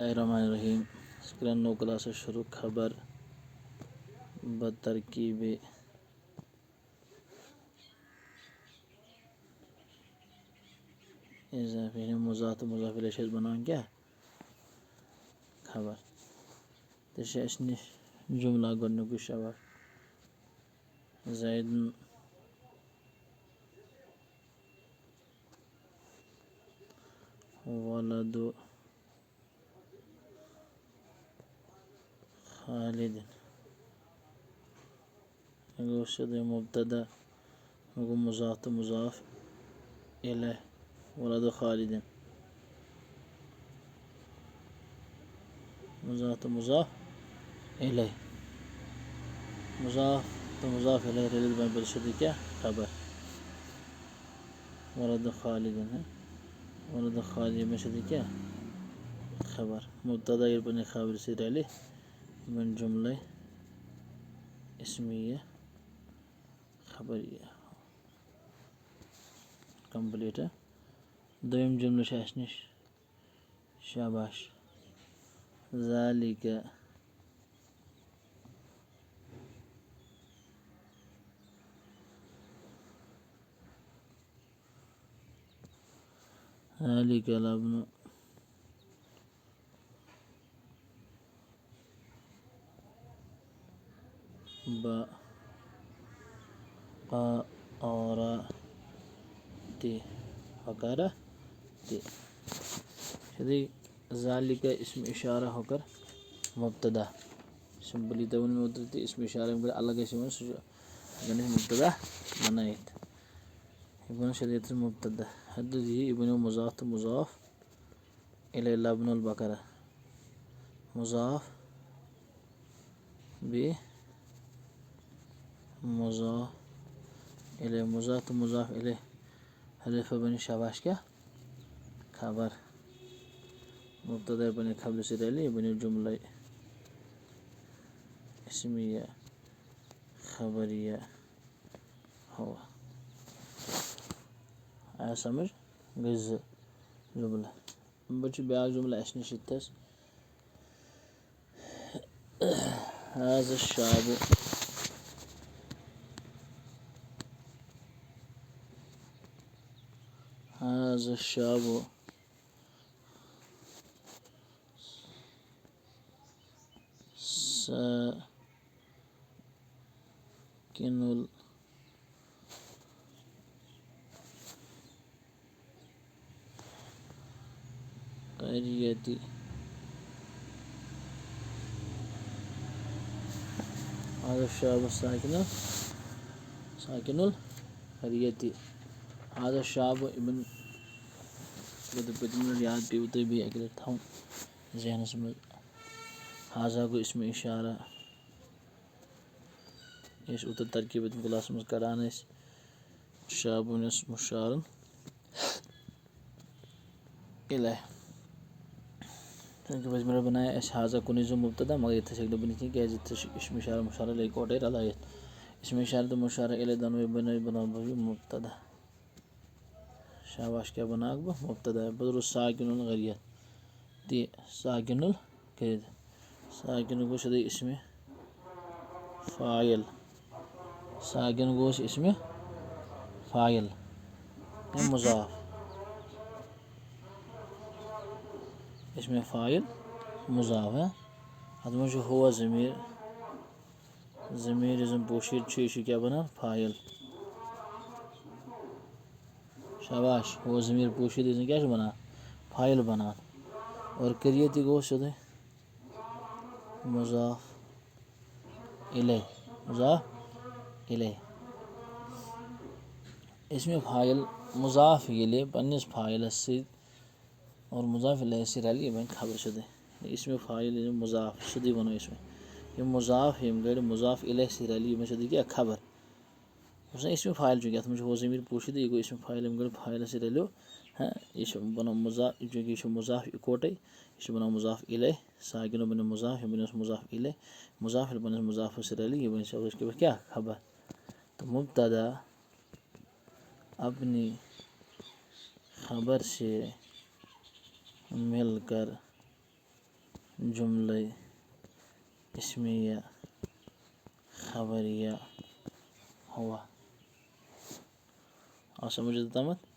الرحمن الرحیم اسکرین نو کلاس شروع خبر بترکیب اضافی مضاف مضاف الیہ بناؤں کیا خبر تو نش جملہ گۄڈنیُک شباب زید ولد خالد مبتدا مضاف مضاف الیہ ولد خالد مضاف مضاف الیہ مضاف مضاف الیہ رلت بن برشد کیا خبر ولد خالد ہے ولد خالد برشد کیا خبر مبتدا بن خبر سے رلی بن جملہ اسمیہ خبریہ کمپلیٹ ہے دویم جملہ چھِ اَسہِ نِش شاباش ذالِکَ ذالِکَ لبن بقرتی بقرتی شدی ذالک اسم اشارہ ہو کر مبتدا سمپلی دون میں اترتی اسم اشارہ میں الگ ہے مبتدا بنائیت ابن شریعت مبتدا حد یہ ابن مضاف مضاف الی لبن البقرہ مضاف بی مضاف الی مضاف مضاف الی حذف بن شاباش کیا خبر مبتدا بن خبر سے رلی بن جملہ اسمیہ خبریہ ہوا آیا سمجھ گئی جملہ بچ بیاکھ جملہ اَسہِ نِش ییٚتٮ۪س هذا الشاب هذا الشاب ساكن القرية هذا الشاب ساكن القرية هذا الشاب ابن پٔتمہِ لٹہِ یاد پیٚوٕ تۄہہِ بیٚیہِ اَکہِ لٹہِ تھاوُن ذہنَس منٛز حاضہ گوٚو اسمِ اِشارہ یُس اوترٕ ترکیٖبَت کلاسَس منٛز کَران ٲسۍ شابُن یُس مُشارن الیہ پٔتمہِ لٹہِ بنایے اَسہِ حاضہ کُنُے زوٚن مبتدا مگر ییٚتھَس ہیٚکہِ نہٕ بٔنِتھ کینٛہہ کیٛازِ ییٚتھَس چھِ اسمِ اِشارہ مُشارہ لٔگۍ اِکوٹے رلٲیِتھ اسمِ اِشارہ تہٕ مُشارہ الیہ دۄنوَے بناو بہٕ یہِ مبتدا شاباش کیٛاہ بناوَکھ بہٕ مبتدا بہٕ روٗد ساکِن القرية تہِ ساکِن القرية ساکِن گوٚو سیوٚدُے اسمِ فاعل ساکِن گوٚو اسمِ فاعل یا مضاف اسمِ فاعل مضاف اَتھ منٛز چھُ ہوا ضمیٖر ضمیٖر یُس زَن پوشیٖد چھُ یہِ چھُ کیٛاہ بنان فاعل شاباش ہوا ضمیٖر پوشیٖد یُس زَن کیٛاہ چھُ بنان فاعل بنان اور قرية تہِ گوٚو سیوٚدُے مضاف الیہ مضاف الیہ اسمِ فاعل مضاف ییٚلہِ پنٛنِس فاعلَس سۭتۍ اور مضاف الیہ سۭتۍ رلہِ یہِ بنہِ خبر سیوٚدُے اسمِ فاعل یہِ مضاف سیوٚدُے وَنو أسۍ وۄنۍ یِم مضاف یِم گٔے مضاف الیہ سۭتۍ رلہِ یہِ بنہِ سیوٚدُے کیٛاہ خبر یُس زَن اسمِ فاعل چھُ یَتھ منٛز چھُ ہُہ ضمیٖر پوشیٖدٕ یہِ گوٚو اسمِ فاعل یِم گٔے فاعلَس سۭتۍ رلیو یہِ چھُ بنان مضاف چوٗنٛکہِ یہِ چھُ مضاف اِکوٹے یہِ چھُ بنان مضاف الیہ ساکِنو بنیو مضاف یہِ بنیوس مضاف الیہ مضاف ییٚلہِ پنٛنِس مضافَس سۭتۍ رلہِ یہِ بنہِ سیوٚدُے کیٛاہ خبر تہٕ مبتدا اپنی خبر سے مل کر جملہ اسمیہ خبریہ ہوا. اور سمجھ تمت